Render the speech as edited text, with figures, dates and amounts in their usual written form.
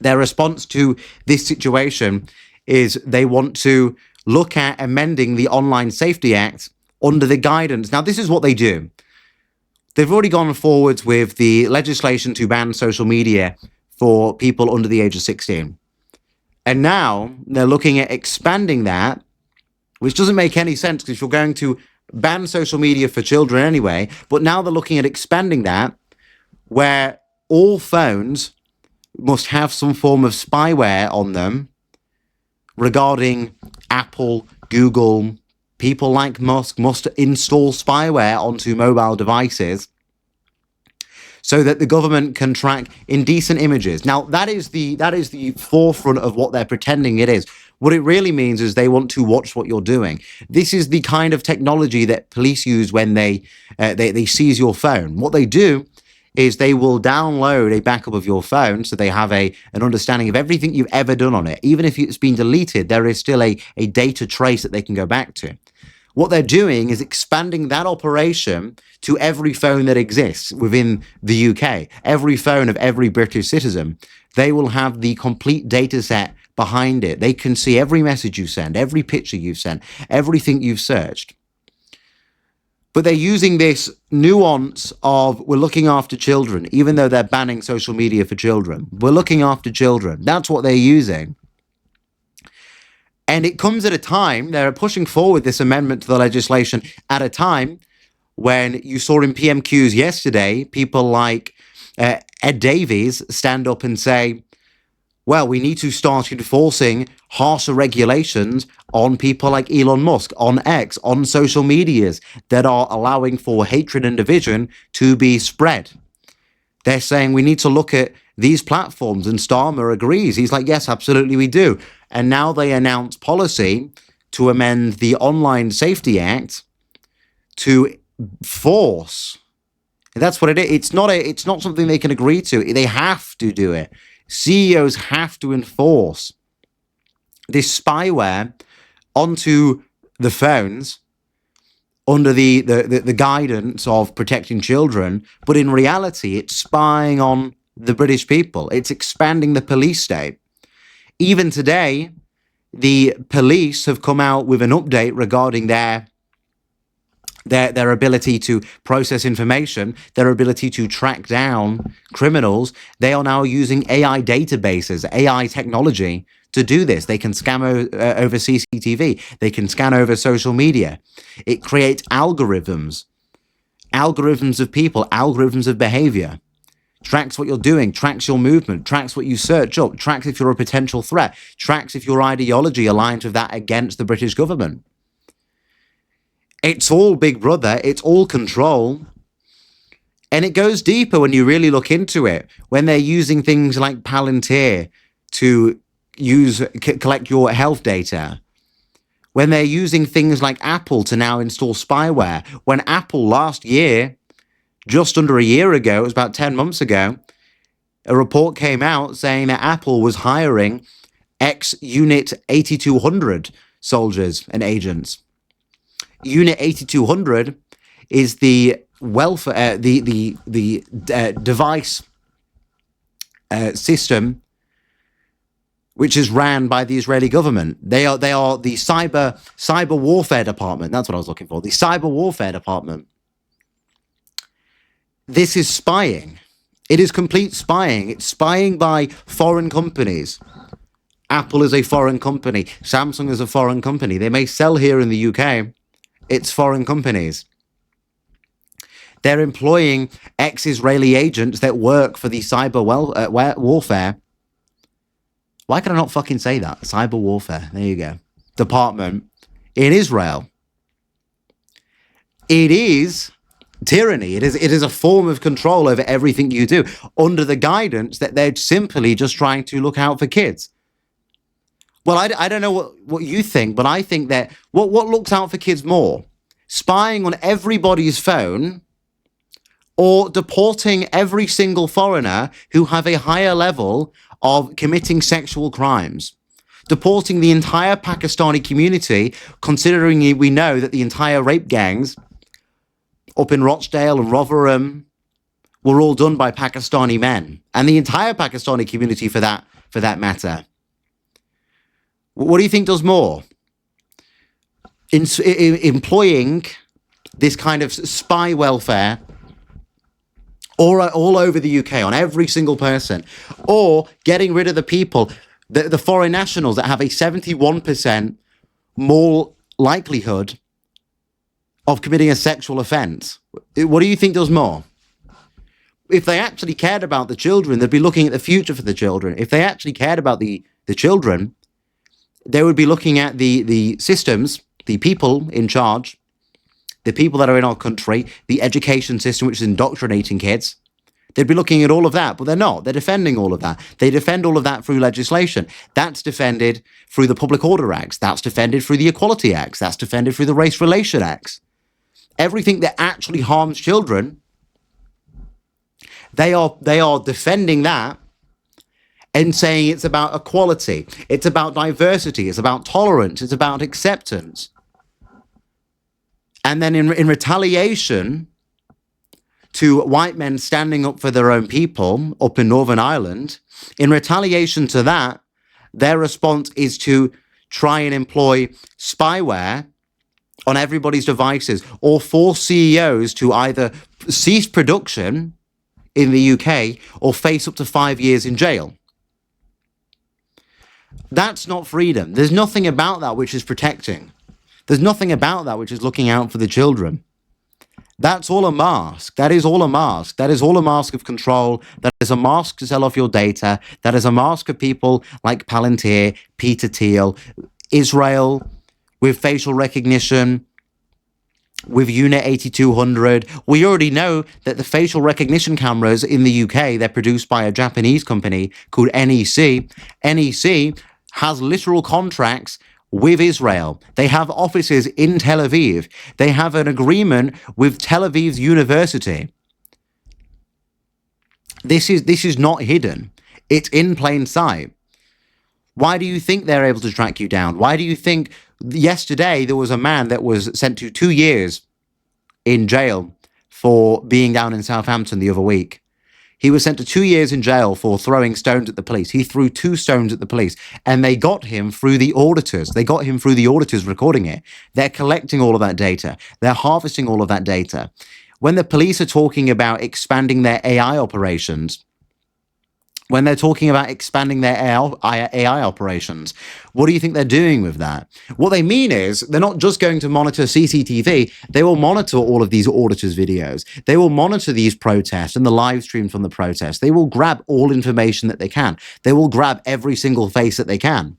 Their response to this situation is they want to look at amending the Online Safety Act under the guidance. Now, this is what they do. They've already gone forwards with the legislation to ban social media for people under the age of 16. And now they're looking at expanding that, which doesn't make any sense because you're going to ban social media for children anyway. But now they're looking at expanding that where all phones must have some form of spyware on them regarding Apple, Google. People like Musk must install spyware onto mobile devices so that the government can track indecent images. Now, that is the forefront of what they're pretending it is. What it really means is they want to watch what you're doing. This is the kind of technology that police use when they seize your phone. What they do is they will download a backup of your phone so they have an understanding of everything you've ever done on it. Even if it's been deleted, there is still a data trace that they can go back to. What they're doing is expanding that operation to every phone that exists within the UK. Every phone of every British citizen, they will have the complete data set behind it. They can see every message you send, every picture you've sent, everything you've searched. But they're using this nuance of we're looking after children, even though they're banning social media for children. We're looking after children. That's what they're using. And it comes at a time, they're pushing forward this amendment to the legislation at a time when you saw in PMQs yesterday, people like Ed Davies stand up and say, well, we need to start enforcing harsher regulations on people like Elon Musk, on X, on social medias that are allowing for hatred and division to be spread. They're saying we need to look at these platforms, and Starmer agrees. He's like, yes, absolutely we do. And now they announce policy to amend the Online Safety Act to force. And that's what it is. It's not something they can agree to. They have to do it. CEOs have to enforce this spyware onto the phones under the guidance of protecting children. But in reality, it's spying on the British people. It's expanding the police state. Even today, the police have come out with an update regarding their ability to process information, their ability to track down criminals. They are now using AI databases, AI technology to do this. They can scan over CCTV. They can scan over social media. It creates algorithms of people, algorithms of behavior. Tracks what you're doing, tracks your movement, tracks what you search up, tracks if you're a potential threat, tracks if your ideology aligns with that against the British government. It's all Big Brother, it's all control. And it goes deeper when you really look into it. When they're using things like Palantir to collect your health data. When they're using things like Apple to now install spyware. When Apple last year, just under a year ago, it was about 10 months ago, a report came out saying that Apple was hiring ex-Unit 8200 soldiers and agents. Unit 8200 is the welfare, the device system which is ran by the Israeli government. They are the cyber warfare department. That's what I was looking for. The cyber warfare department. This is spying. It is complete spying. It's spying by foreign companies. Apple is a foreign company. Samsung is a foreign company. They may sell here in the UK. It's foreign companies. They're employing ex-Israeli agents that work for the cyber warfare. Why can I not fucking say that? Cyber warfare. There you go. Department in Israel. It is tyranny. It is a form of control over everything you do under the guidance that they're simply just trying to look out for kids. Well, I don't know what you think, but I think that what looks out for kids more? Spying on everybody's phone or deporting every single foreigner who have a higher level of committing sexual crimes. Deporting the entire Pakistani community, considering we know that the entire rape gangs up in Rochdale and Rotherham were all done by Pakistani men. And the entire Pakistani community, for that for that matter. What do you think does more? Employing this kind of spy welfare all over the UK on every single person, or getting rid of the people, the foreign nationals that have a 71% more likelihood of committing a sexual offence. What do you think does more? If they actually cared about the children, they'd be looking at the future for the children. If they actually cared about the children, they would be looking at the systems, the people in charge, the people that are in our country, the education system, which is indoctrinating kids. They'd be looking at all of that, but they're not. They're defending all of that. They defend all of that through legislation. That's defended through the Public Order Acts. That's defended through the Equality Acts. That's defended through the Race Relation Acts. Everything that actually harms children, they are defending that and saying it's about equality, it's about diversity, it's about tolerance, it's about acceptance. And then in retaliation to white men standing up for their own people up in Northern Ireland, in retaliation to that, their response is to try and employ spyware on everybody's devices, or force CEOs to either cease production in the UK or face up to 5 years in jail. That's not freedom. There's nothing about that which is protecting. There's nothing about that which is looking out for the children. That's all a mask. That is all a mask. That is all a mask of control. That is a mask to sell off your data. That is a mask of people like Palantir, Peter Thiel, Israel with facial recognition, with Unit 8200. We already know that the facial recognition cameras in the UK, they're produced by a Japanese company called NEC. NEC has literal contracts with Israel. They have offices in Tel Aviv. They have an agreement with Tel Aviv's university. This is not hidden. It's in plain sight. Why do you think they're able to track you down? Why do you think yesterday there was a man that was sent to 2 years in jail for being down in Southampton the other week? He was sent to 2 years in jail for throwing stones at the police. He threw 2 stones at the police, and they got him through the auditors. They got him through the auditors recording it. They're collecting all of that data. They're harvesting all of that data. When the police are talking about expanding their AI operations, when they're talking about expanding their AI operations, what do you think they're doing with that? What they mean is they're not just going to monitor CCTV. They will monitor all of these auditors' videos. They will monitor these protests and the live stream from the protests. They will grab all information that they can. They will grab every single face that they can.